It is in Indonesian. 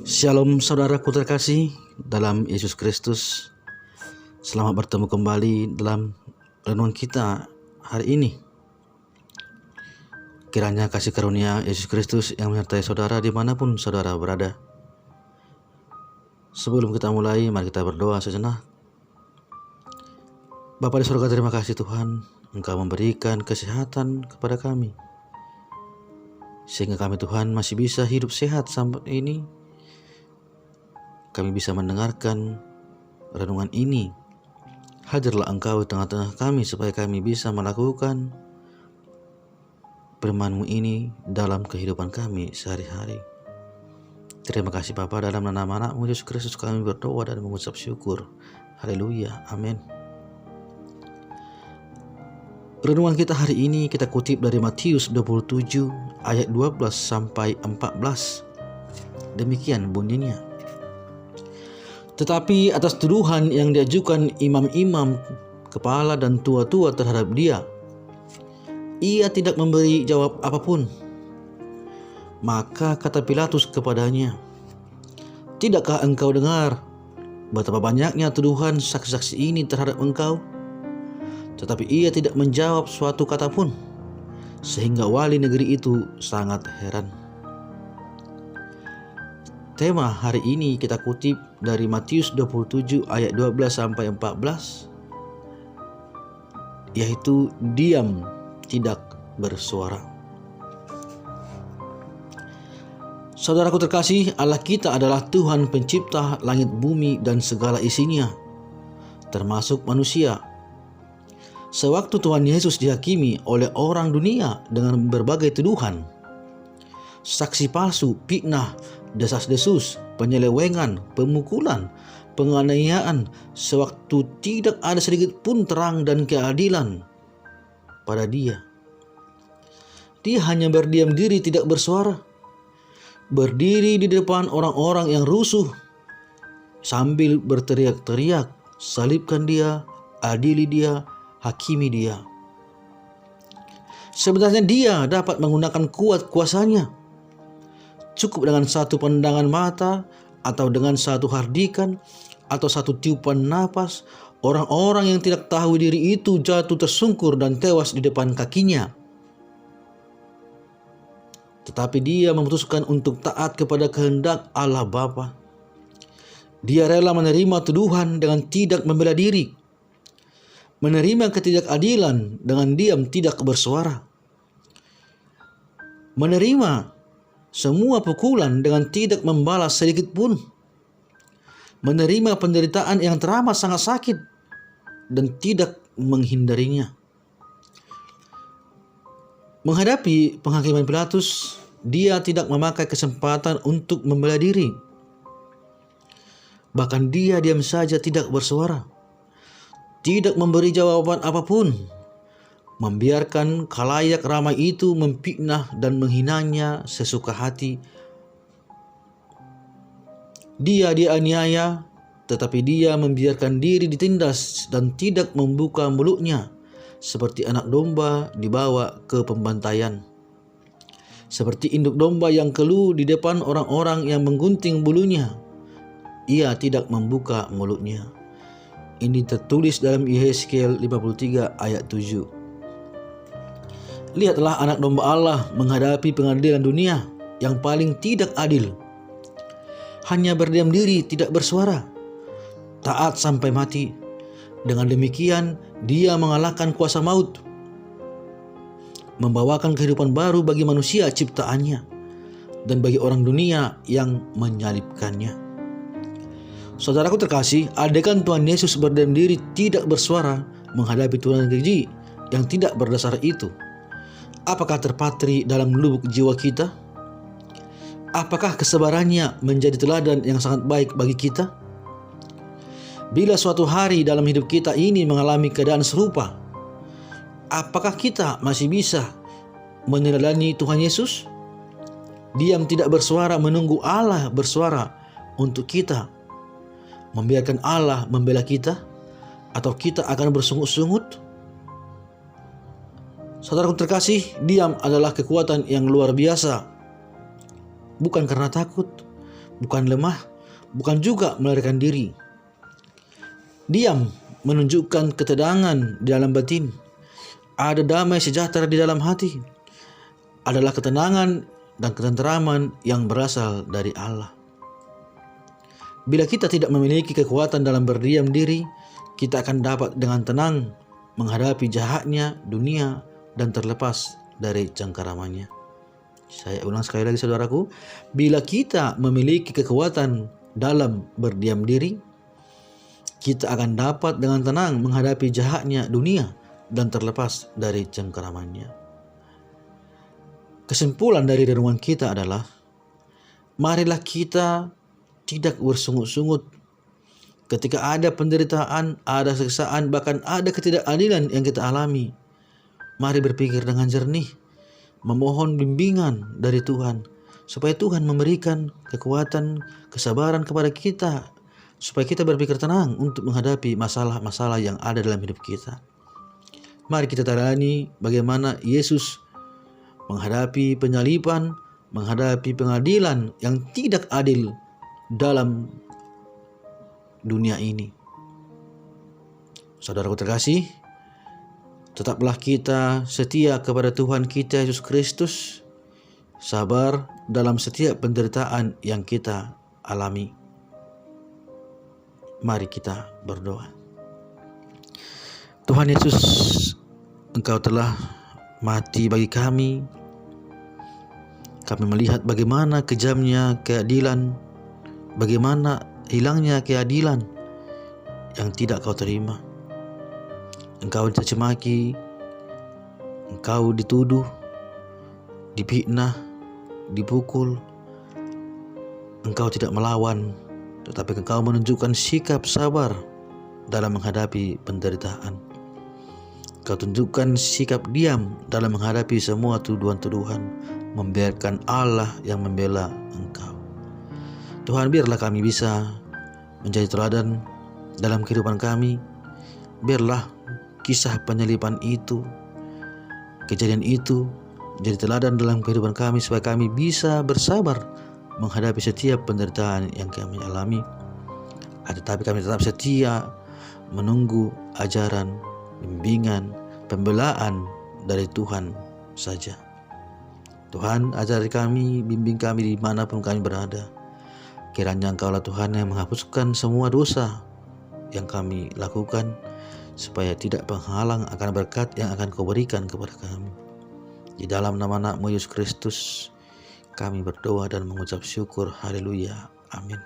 Shalom saudaraku terkasih dalam Yesus Kristus. Selamat bertemu kembali dalam renungan kita hari ini. Kiranya kasih karunia Yesus Kristus yang menyertai saudara dimanapun saudara berada. Sebelum kita mulai, mari kita berdoa sejenak. Bapa di surga, terima kasih Tuhan, Engkau memberikan kesehatan kepada kami, sehingga kami Tuhan masih bisa hidup sehat sampai ini. Kami bisa mendengarkan renungan ini. Hadirlah Engkau di tengah-tengah kami supaya kami bisa melakukan firman-Mu ini dalam kehidupan kami sehari-hari. Terima kasih Bapa, dalam nama anak-Mu Yesus Kristus kami berdoa dan mengucap syukur. Haleluya, amin. Renungan kita hari ini kita kutip dari Matius 27 ayat 12 sampai 14. Demikian bunyinya. Tetapi atas tuduhan yang diajukan imam-imam, kepala dan tua-tua terhadap dia, ia tidak memberi jawab apapun. Maka kata Pilatus kepadanya, "Tidakkah engkau dengar betapa banyaknya tuduhan saksi-saksi ini terhadap engkau?" Tetapi ia tidak menjawab suatu kata pun, sehingga wali negeri itu sangat heran. Tema hari ini kita kutip dari Matius 27 ayat 12 sampai 14, yaitu diam tidak bersuara. Saudaraku terkasih, Allah kita adalah Tuhan pencipta langit bumi dan segala isinya, termasuk manusia. Sewaktu Tuhan Yesus dihakimi oleh orang dunia dengan berbagai tuduhan, saksi palsu, fitnah, desas-desus, penyelewengan, pemukulan, penganiayaan, sewaktu tidak ada sedikit pun terang dan keadilan pada dia. Dia hanya berdiam diri, tidak bersuara, berdiri di depan orang-orang yang rusuh sambil berteriak-teriak, "Salibkan dia, adili dia, hakimi dia." Sebenarnya dia dapat menggunakan kuat kuasanya. Cukup dengan satu pandangan mata, atau dengan satu hardikan, atau satu tiupan napas, orang-orang yang tidak tahu diri itu jatuh tersungkur dan tewas di depan kakinya. Tetapi dia memutuskan untuk taat kepada kehendak Allah Bapa. Dia rela menerima tuduhan dengan tidak membela diri, menerima ketidakadilan dengan diam tidak bersuara, menerima semua pukulan dengan tidak membalas sedikit pun, menerima penderitaan yang teramat sangat sakit dan tidak menghindarinya. Menghadapi penghakiman Pilatus, dia tidak memakai kesempatan untuk membela diri. Bahkan dia diam saja, tidak bersuara, tidak memberi jawaban apapun, membiarkan khalayak ramai itu memfitnah dan menghinanya sesuka hati. Dia dianiaya, tetapi dia membiarkan diri ditindas dan tidak membuka mulutnya, seperti anak domba dibawa ke pembantaian, seperti induk domba yang keluh di depan orang-orang yang menggunting bulunya. Ia tidak membuka mulutnya. Ini tertulis dalam Yehezkiel 53 ayat 7. Lihatlah anak domba Allah menghadapi pengadilan dunia yang paling tidak adil. Hanya berdiam diri, tidak bersuara, taat sampai mati. Dengan demikian dia mengalahkan kuasa maut, membawakan kehidupan baru bagi manusia ciptaannya dan bagi orang dunia yang menyalibkannya. Saudaraku terkasih, andaikan Tuhan Yesus berdiam diri, tidak bersuara menghadapi Tuhan keji yang tidak berdasar itu, apakah terpatri dalam lubuk jiwa kita? Apakah kesabarannya menjadi teladan yang sangat baik bagi kita? Bila suatu hari dalam hidup kita ini mengalami keadaan serupa, apakah kita masih bisa meneladani Tuhan Yesus? Diam tidak bersuara menunggu Allah bersuara untuk kita, membiarkan Allah membela kita, atau kita akan bersungut-sungut? Saudaraku terkasih, diam adalah kekuatan yang luar biasa. Bukan karena takut, bukan lemah, bukan juga melarikan diri. Diam menunjukkan ketenangan di dalam batin. Ada damai sejahtera di dalam hati. Adalah ketenangan dan ketenteraman yang berasal dari Allah. Bila kita tidak memiliki kekuatan dalam berdiam diri, kita akan dapat dengan tenang menghadapi jahatnya dunia dan terlepas dari cengkeramannya. Saya ulang sekali lagi saudaraku, bila kita memiliki kekuatan dalam berdiam diri, kita akan dapat dengan tenang menghadapi jahatnya dunia dan terlepas dari cengkeramannya. Kesimpulan dari renungan kita adalah, marilah kita tidak bersungut-sungut ketika ada penderitaan, ada siksaan, bahkan ada ketidakadilan yang kita alami. Mari berpikir dengan jernih, memohon bimbingan dari Tuhan, supaya Tuhan memberikan kekuatan, kesabaran kepada kita, supaya kita berpikir tenang untuk menghadapi masalah-masalah yang ada dalam hidup kita. Mari kita teladani bagaimana Yesus menghadapi penyaliban, menghadapi pengadilan yang tidak adil dalam dunia ini. Saudaraku terkasih, tetaplah kita setia kepada Tuhan kita Yesus Kristus, sabar dalam setiap penderitaan yang kita alami. Mari kita berdoa. Tuhan Yesus, Engkau telah mati bagi kami. Kami melihat bagaimana kejamnya keadilan, bagaimana hilangnya keadilan yang tidak Kau terima. Engkau dicaci maki, Engkau dituduh, difitnah, dipukul. Engkau tidak melawan, tetapi Engkau menunjukkan sikap sabar dalam menghadapi penderitaan. Engkau tunjukkan sikap diam dalam menghadapi semua tuduhan-tuduhan, membiarkan Allah yang membela Engkau. Tuhan, biarlah kami bisa menjadi teladan dalam kehidupan kami. Biarlah kisah penyaliban itu, kejadian itu menjadi teladan dalam kehidupan kami, supaya kami bisa bersabar menghadapi setiap penderitaan yang kami alami. Tetapi kami tetap setia menunggu ajaran, bimbingan, pembelaan dari Tuhan saja. Tuhan, ajari kami, bimbing kami dimanapun kami berada. Kiranya Engkaulah Tuhan yang menghapuskan semua dosa yang kami lakukan, supaya tidak penghalang akan berkat yang akan Kau berikan kepada kami. Di dalam nama Anak-Mu Yesus Kristus kami berdoa dan mengucap syukur. Haleluya. Amin.